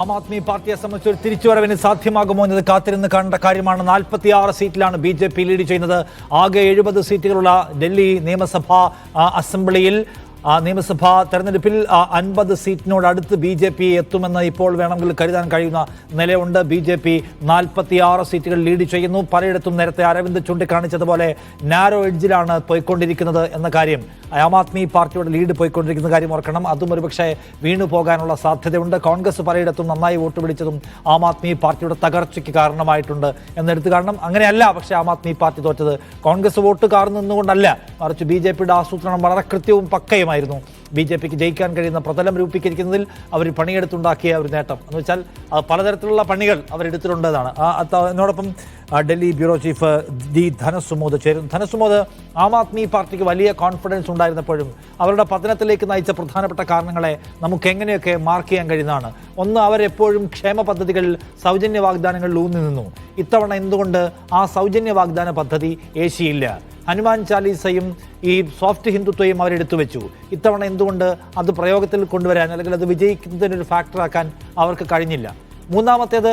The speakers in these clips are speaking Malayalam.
ആം ആദ്മി പാർട്ടിയെ സംബന്ധിച്ച് ഒരു തിരിച്ചുവരവിന് സാധ്യമാകുമോ എന്നത് കാത്തിരുന്ന് കണ്ട കാര്യമാണ്. 46 സീറ്റിലാണ് BJP ലീഡ് ചെയ്യുന്നത്. ആകെ 70 സീറ്റുകളുള്ള ഡൽഹി നിയമസഭാ അസംബ്ലിയിൽ നിയമസഭാ തെരഞ്ഞെടുപ്പിൽ 50 സീറ്റിനോട് അടുത്ത് BJP എത്തുമെന്ന് ഇപ്പോൾ വേണമെങ്കിൽ കരുതാൻ കഴിയുന്ന നിലയുണ്ട്. BJP 46 സീറ്റുകൾ ലീഡ് ചെയ്യുന്നു. പലയിടത്തും നേരത്തെ അരവിന്ദ് ചൂണ്ടിക്കാണിച്ചതുപോലെ നാരോ എഡ്ജിലാണ് പോയിക്കൊണ്ടിരിക്കുന്നത് എന്ന കാര്യം, ആം ആദ്മി പാർട്ടിയുടെ ലീഡ് പോയിക്കൊണ്ടിരിക്കുന്ന കാര്യം ഓർക്കണം. അതും ഒരുപക്ഷെ വീണു പോകാനുള്ള സാധ്യതയുണ്ട്. കോൺഗ്രസ് പലയിടത്തും നന്നായി വോട്ട് പിടിച്ചതും ആം ആദ്മി പാർട്ടിയുടെ തകർച്ചയ്ക്ക് കാരണമായിട്ടുണ്ട് എന്നെടുത്ത് കാണണം. അങ്ങനെയല്ല പക്ഷേ ആം ആദ്മി പാർട്ടി തോറ്റത് കോൺഗ്രസ് വോട്ട് കാർന്നുകൊണ്ടല്ല, മറിച്ച് BJPയുടെ ആസൂത്രണം വളരെ കൃത്യവും പക്കയും BJPക്ക് ജയിക്കാൻ കഴിയുന്ന പ്രതലം രൂപീകരിക്കുന്നതിൽ അവർ പണിയെടുത്തുണ്ടാക്കിയ ഒരു നേട്ടം എന്ന് വെച്ചാൽ പലതരത്തിലുള്ള പണികൾ അവരെടുത്തിട്ടുണ്ടെന്നാണ്. എന്നോടൊപ്പം ഡൽഹി ബ്യൂറോ ചീഫ് ധനസുമോദ് ചേരുന്നു. ധനസുമോദ്, ആം ആദ്മി പാർട്ടിക്ക് വലിയ കോൺഫിഡൻസ് ഉണ്ടായിരുന്നപ്പോഴും അവരുടെ പതനത്തിലേക്ക് നയിച്ച പ്രധാനപ്പെട്ട കാരണങ്ങളെ നമുക്ക് എങ്ങനെയൊക്കെ മാർക്ക് ചെയ്യാൻ കഴിയുന്നതാണ്. ഒന്ന്, അവരെപ്പോഴും ക്ഷേമ പദ്ധതികളിൽ സൗജന്യ വാഗ്ദാനങ്ങളിൽ ഊന്നി നിന്നു. ഇത്തവണ എന്തുകൊണ്ട് ആ സൗജന്യ വാഗ്ദാന പദ്ധതി ഏശിയില്ല? ഹനുമാൻ ചാലീസയും ഈ സോഫ്റ്റ് ഹിന്ദുത്വയും അവരെടുത്തു വെച്ചു. ഇത്തവണ എന്തുകൊണ്ട് അത് പ്രയോഗത്തിൽ കൊണ്ടുവരാൻ അല്ലെങ്കിൽ അത് വിജയിക്കുന്നതിനൊരു ഫാക്ടറാക്കാൻ അവർക്ക് കഴിഞ്ഞില്ല? മൂന്നാമത്തേത്,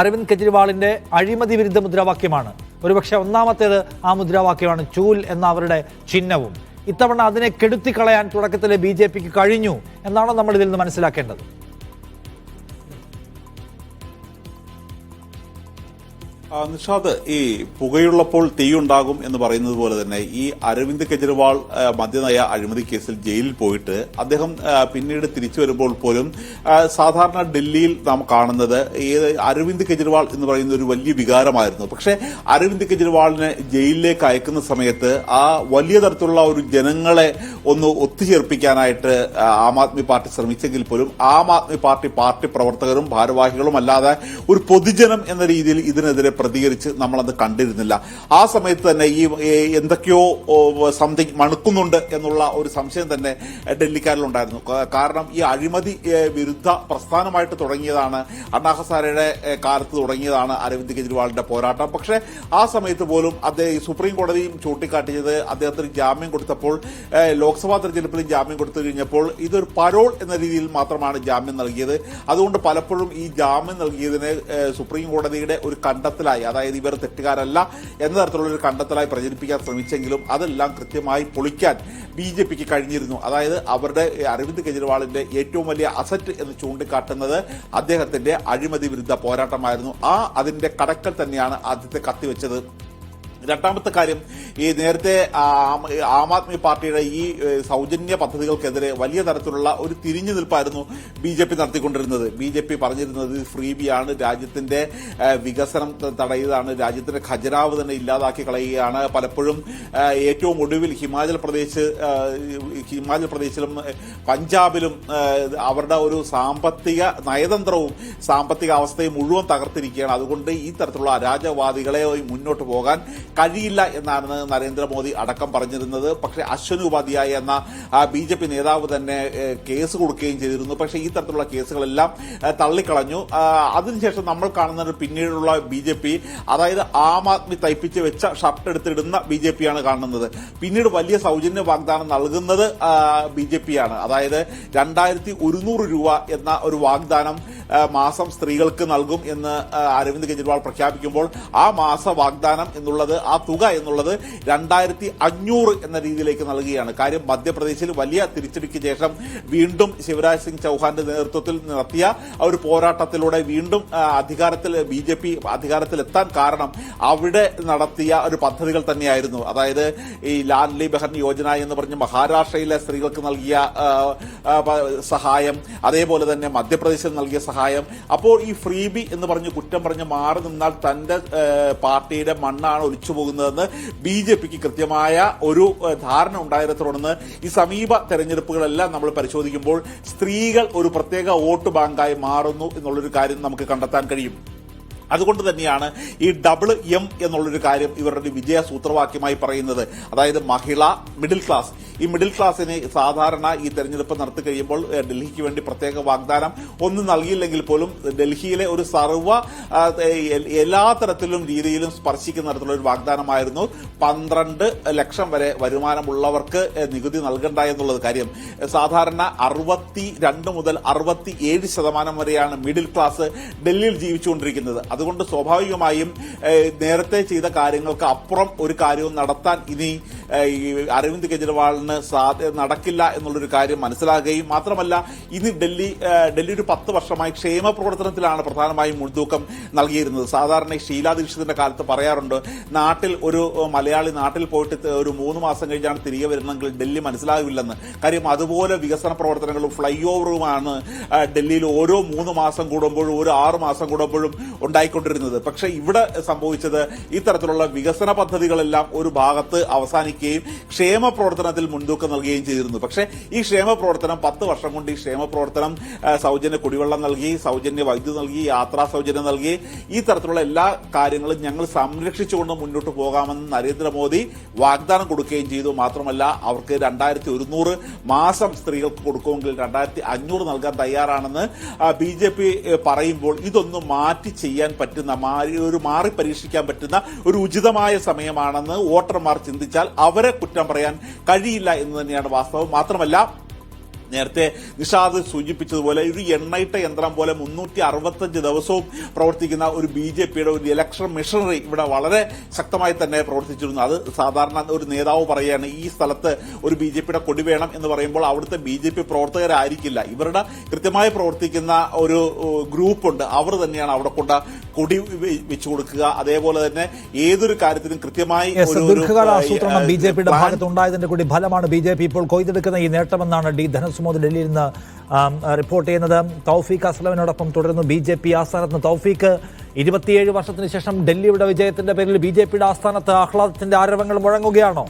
അരവിന്ദ് കെജ്രിവാളിൻ്റെ അഴിമതി വിരുദ്ധ മുദ്രാവാക്യമാണ്. ഒരുപക്ഷെ ഒന്നാമത്തേത് ആ മുദ്രാവാക്യമാണ്, ചൂൽ എന്ന അവരുടെ ചിഹ്നവും. ഇത്തവണ അതിനെ കെടുത്തിക്കളയാൻ തുടക്കത്തിലെ BJPക്ക് കഴിഞ്ഞു എന്നാണോ നമ്മൾ ഇതിൽ നിന്ന് മനസ്സിലാക്കേണ്ടത്? നിഷാദ്, ഈ പുകയുള്ളപ്പോൾ തീയുണ്ടാകും എന്ന് പറയുന്നത് പോലെ തന്നെ ഈ അരവിന്ദ് കെജ്രിവാൾ മദ്യനയ അഴിമതി കേസിൽ ജയിലിൽ പോയിട്ട് അദ്ദേഹം പിന്നീട് തിരിച്ചു വരുമ്പോൾ പോലും സാധാരണ ഡൽഹിയിൽ നാം കാണുന്നത് അരവിന്ദ് കെജ്രിവാൾ എന്ന് പറയുന്ന ഒരു വലിയ വികാരമായിരുന്നു. പക്ഷേ അരവിന്ദ് കെജ്രിവാളിനെ ജയിലിലേക്ക് അയക്കുന്ന സമയത്ത് ആ വലിയ തരത്തിലുള്ള ഒരു ജനങ്ങളെ ഒന്ന് ഒത്തുചേർപ്പിക്കാനായിട്ട് ആം ആദ്മി പാർട്ടി ശ്രമിച്ചെങ്കിൽ പോലും ആം ആദ്മി പാർട്ടി പ്രവർത്തകരും ഭാരവാഹികളും അല്ലാതെ ഒരു പൊതുജനം എന്ന രീതിയിൽ ഇതിനെതിരെ പ്രതികരിച്ച് നമ്മളത് കണ്ടിരുന്നില്ല. ആ സമയത്ത് തന്നെ ഈ എന്തൊക്കെയോ സംതിങ് മണുക്കുന്നുണ്ട് എന്നുള്ള ഒരു സംശയം തന്നെ ഡൽഹിക്കാരിലുണ്ടായിരുന്നു. കാരണം ഈ അഴിമതി വിരുദ്ധ പ്രസ്ഥാനമായിട്ട് തുടങ്ങിയതാണ്, അണ്ണാ ഹസാരയുടെ കാലത്ത് തുടങ്ങിയതാണ് അരവിന്ദ് കെജ്രിവാളിന്റെ പോരാട്ടം. പക്ഷേ ആ സമയത്ത് പോലും അദ്ദേഹം സുപ്രീം കോടതിയും ചൂണ്ടിക്കാട്ടിയത് അദ്ദേഹത്തിന് ജാമ്യം കൊടുത്തപ്പോൾ, ലോക്സഭാ തെരഞ്ഞെടുപ്പിൽ ജാമ്യം കൊടുത്തു കഴിഞ്ഞപ്പോൾ ഇതൊരു പരോൾ എന്ന രീതിയിൽ മാത്രമാണ് ജാമ്യം നൽകിയത്. അതുകൊണ്ട് പലപ്പോഴും ഈ ജാമ്യം നൽകിയതിന് സുപ്രീം കോടതിയുടെ ഒരു കണ്ടെത്തലായി, അതായത് ഇവർ തെറ്റുകാരല്ല എന്ന തരത്തിലുള്ള ഒരു കണ്ടെത്തലായി പ്രചരിപ്പിക്കാൻ ശ്രമിച്ചെങ്കിലും അതെല്ലാം കൃത്യമായി പൊളിക്കാൻ BJPക്ക് കഴിഞ്ഞിരുന്നു. അതായത് അവരുടെ അരവിന്ദ് കെജ്രിവാളിന്റെ ഏറ്റവും വലിയ അസറ്റ് എന്ന് ചൂണ്ടിക്കാട്ടുന്നത് അദ്ദേഹത്തിന്റെ അഴിമതി വിരുദ്ധ പോരാട്ടമായിരുന്നു. അതിന്റെ കടക്കൽ തന്നെയാണ് ആദ്യത്തെ കത്തിവെച്ചത്. രണ്ടാമത്തെ കാര്യം, ഈ നേരത്തെ ആം ആദ്മി പാർട്ടിയുടെ ഈ സൗജന്യ പദ്ധതികൾക്കെതിരെ വലിയ തരത്തിലുള്ള ഒരു തിരിഞ്ഞു നിൽപ്പായിരുന്നു BJP നടത്തിക്കൊണ്ടിരുന്നത്. BJP പറഞ്ഞിരുന്നത് ഫ്രീബിയാണ്, രാജ്യത്തിന്റെ വികസനം തടയുന്നതാണ്, രാജ്യത്തിന്റെ ഖജനാവ് തന്നെ ഇല്ലാതാക്കി കളയുകയാണ്. പലപ്പോഴും ഏറ്റവും ഒടുവിൽ ഹിമാചൽ പ്രദേശിലും പഞ്ചാബിലും അവരുടെ ഒരു സാമ്പത്തിക നയതന്ത്രവും സാമ്പത്തിക അവസ്ഥയും മുഴുവൻ തകർത്തിരിക്കുകയാണ്. അതുകൊണ്ട് ഈ തരത്തിലുള്ള അരാജകവാദികളെ മുന്നോട്ട് പോകാൻ കഴിയില്ല എന്നാണ് നരേന്ദ്രമോദി അടക്കം പറഞ്ഞിരുന്നത്. പക്ഷേ അശ്വനി ഉപാധ്യായ എന്ന BJP നേതാവ് തന്നെ കേസ് കൊടുക്കുകയും ചെയ്തിരുന്നു. പക്ഷേ ഈ തരത്തിലുള്ള കേസുകളെല്ലാം തള്ളിക്കളഞ്ഞു. അതിനുശേഷം നമ്മൾ കാണുന്ന പിന്നീടുള്ള BJP, അതായത് ആം ആദ്മി തയ്പ്പിച്ച് വെച്ച ഷർട്ട് എടുത്തിടുന്ന BJPയാണ് കാണുന്നത്. പിന്നീട് വലിയ സൗജന്യ വാഗ്ദാനം നൽകുന്നത് BJPയാണ്. അതായത് 2100 രൂപ എന്ന ഒരു വാഗ്ദാനം മാസം സ്ത്രീകൾക്ക് നൽകും എന്ന് അരവിന്ദ് കെജ്രിവാൾ പ്രഖ്യാപിക്കുമ്പോൾ ആ മാസ വാഗ്ദാനം എന്നുള്ളത്, ആ തുക എന്നുള്ളത് 2500 എന്ന രീതിയിലേക്ക് നൽകുകയാണ്. കാര്യം മധ്യപ്രദേശിൽ വലിയ തിരിച്ചടിക്ക് ശേഷം വീണ്ടും ശിവരാജ് സിംഗ് ചൌഹാന്റെ നേതൃത്വത്തിൽ നടത്തിയ ഒരു പോരാട്ടത്തിലൂടെ വീണ്ടും BJP അധികാരത്തിലെത്താൻ കാരണം അവിടെ നടത്തിയ ഒരു പദ്ധതികൾ തന്നെയായിരുന്നു. അതായത് ഈ ലാഡ്ലി ബഹൻ യോജന എന്ന് പറഞ്ഞ് മഹാരാഷ്ട്രയിലെ സ്ത്രീകൾക്ക് നൽകിയ സഹായം, അതേപോലെ തന്നെ മധ്യപ്രദേശിൽ നൽകിയ സഹായം. അപ്പോൾ ഈ ഫ്രീബി എന്ന് പറഞ്ഞ് കുറ്റം പറഞ്ഞ് മാറി നിന്നാൽ തന്റെ പാർട്ടിയുടെ മണ്ണാണ് ഒലിച്ചു പോകുന്നതെന്ന് BJPക്ക് കൃത്യമായ ഒരു ധാരണ ഉണ്ടായതിനെ തുടർന്ന് ഈ സമീപ തെരഞ്ഞെടുപ്പുകളെല്ലാം നമ്മൾ പരിശോധിക്കുമ്പോൾ സ്ത്രീകൾ ഒരു പ്രത്യേക വോട്ട് ബാങ്കായി മാറുന്നു എന്നുള്ളൊരു കാര്യം നമുക്ക് കണ്ടെത്താൻ കഴിയും. അതുകൊണ്ട് തന്നെയാണ് ഈ WM എന്നുള്ളൊരു കാര്യം ഇവരുടെ ഒരു വിജയ സൂത്രവാക്യമായി പറയുന്നത്. അതായത് മഹിള, മിഡിൽ ക്ലാസ്. ഈ മിഡിൽ ക്ലാസ്സിന് സാധാരണ ഈ തെരഞ്ഞെടുപ്പ് നടത്തി കഴിയുമ്പോൾ ഡൽഹിക്ക് വേണ്ടി പ്രത്യേക വാഗ്ദാനം ഒന്നും നൽകിയില്ലെങ്കിൽ പോലും ഡൽഹിയിലെ ഒരു എല്ലാ തരത്തിലും രീതിയിലും സ്പർശിക്കുന്ന തരത്തിലുള്ള ഒരു വാഗ്ദാനമായിരുന്നു 12 ലക്ഷം വരെ വരുമാനമുള്ളവർക്ക് നികുതി നൽകണ്ട എന്നുള്ളത്. കാര്യം സാധാരണ 62 മുതൽ 67% വരെയാണ് മിഡിൽ ക്ലാസ് ഡൽഹിയിൽ ജീവിച്ചുകൊണ്ടിരിക്കുന്നത്. അതുകൊണ്ട് സ്വാഭാവികമായും നേരത്തെ ചെയ്ത കാര്യങ്ങൾക്ക് അപ്പുറം ഒരു കാര്യവും നടത്താൻ ഇനി അരവിന്ദ് കെജ്രിവാളിന് നടക്കില്ല എന്നുള്ളൊരു കാര്യം മനസ്സിലാക്കുകയും മാത്രമല്ല ഇനി ഡൽഹി ഒരു 10 വർഷമായി ക്ഷേമ പ്രവർത്തനത്തിലാണ് പ്രധാനമായും മുൻതൂക്കം നൽകിയിരുന്നത്. സാധാരണ ഷീലാ ദീക്ഷിതിന്റെ കാലത്ത് പറയാറുണ്ട്, നാട്ടിൽ ഒരു മലയാളി നാട്ടിൽ പോയിട്ട് ഒരു 3 മാസം കഴിഞ്ഞാണ് തിരികെ വരുന്നതെങ്കിൽ ഡൽഹി മനസ്സിലാകില്ലെന്ന്. കാര്യം അതുപോലെ വികസന പ്രവർത്തനങ്ങളും ഫ്ലൈ ഓവറുമാണ് ഡൽഹിയിൽ ഓരോ 3 മാസം കൂടുമ്പോഴും ഓരോ 6 മാസം കൂടുമ്പോഴും ഉണ്ടായിക്കൊണ്ടിരുന്നത്. പക്ഷെ ഇവിടെ സംഭവിച്ചത് ഇത്തരത്തിലുള്ള വികസന പദ്ധതികളെല്ലാം ഒരു ഭാഗത്ത് അവസാനിക്കുകയും ക്ഷേമ പ്രവർത്തനത്തിൽ മുൻതൂക്കം നൽകുകയും ചെയ്തിരുന്നു. പക്ഷേ ഈ ക്ഷേമ പ്രവർത്തനം 10 വർഷം കൊണ്ട് ഈ ക്ഷേമ പ്രവർത്തനം സൗജന്യ കുടിവെള്ളം നൽകി, സൗജന്യ വൈദ്യുതി നൽകി, യാത്രാ സൗജന്യം നൽകി, ഈ തരത്തിലുള്ള എല്ലാ കാര്യങ്ങളും ഞങ്ങൾ സംരക്ഷിച്ചുകൊണ്ട് മുന്നോട്ട് പോകാമെന്ന് നരേന്ദ്രമോദി വാഗ്ദാനം കൊടുക്കുകയും ചെയ്തു. മാത്രമല്ല അവർക്ക് 2100 മാസം സ്ത്രീകൾക്ക് കൊടുക്കുമെങ്കിൽ 2500 നൽകാൻ തയ്യാറാണെന്ന് BJP പറയുമ്പോൾ ഇതൊന്നും മാറ്റി ചെയ്യാൻ പറ്റുന്ന മാറി പരീക്ഷിക്കാൻ പറ്റുന്ന ഒരു ഉചിതമായ സമയമാണെന്ന് വോട്ടർമാർ ചിന്തിച്ചാൽ അവരെ കുറ്റം പറയാൻ കഴിയില്ല എന്ന് തന്നെയാണ് വാസ്തവം. മാത്രമല്ല നേരത്തെ നിഷാദ് സൂചിപ്പിച്ചതുപോലെ ഒരു എണ്ണയിട്ട യന്ത്രം പോലെ 365 ദിവസവും പ്രവർത്തിക്കുന്ന ഒരു BJPയുടെ ഒരു ഇലക്ഷൻ മിഷനറി ഇവിടെ വളരെ ശക്തമായി തന്നെ പ്രവർത്തിച്ചിരുന്നു. അത് സാധാരണ ഒരു നേതാവ് പറയുകയാണ് ഈ സ്ഥലത്ത് ഒരു BJPയുടെ കൊടി വേണം എന്ന് പറയുമ്പോൾ അവിടുത്തെ BJP പ്രവർത്തകരായിരിക്കില്ല, ഇവരുടെ കൃത്യമായി പ്രവർത്തിക്കുന്ന ഒരു ഗ്രൂപ്പുണ്ട്, അവർ തന്നെയാണ് അവിടെ കൊണ്ട് കൊടി വെച്ചു കൊടുക്കുക. അതേപോലെ തന്നെ ഏതൊരു കാര്യത്തിനും കൃത്യമായി ദീർഘകാല ആസൂത്രണം BJPയുടെ ഭാഗത്തുണ്ടായതിന്റെ കൂടി ഫലമാണ് BJP ഇപ്പോൾ കൊയ്തെടുക്കുന്ന ഈ നേട്ടമെന്നാണ് ധനസ് ഡൽഹിയിൽ നിന്ന് റിപ്പോർട്ട് ചെയ്യുന്നത്. തൗഫീഖ് അസ്ലമിനോടൊപ്പം തുടരുന്നു BJP ആസ്ഥാനത്ത്. തൗഫീഖ്, 27 വർഷത്തിന് ശേഷം ഡൽഹിയുടെ വിജയത്തിന്റെ പേരിൽ BJPയുടെ ആസ്ഥാനത്ത് ആഹ്ലാദത്തിന്റെ ആരവങ്ങൾ മുഴങ്ങുകയാണോ?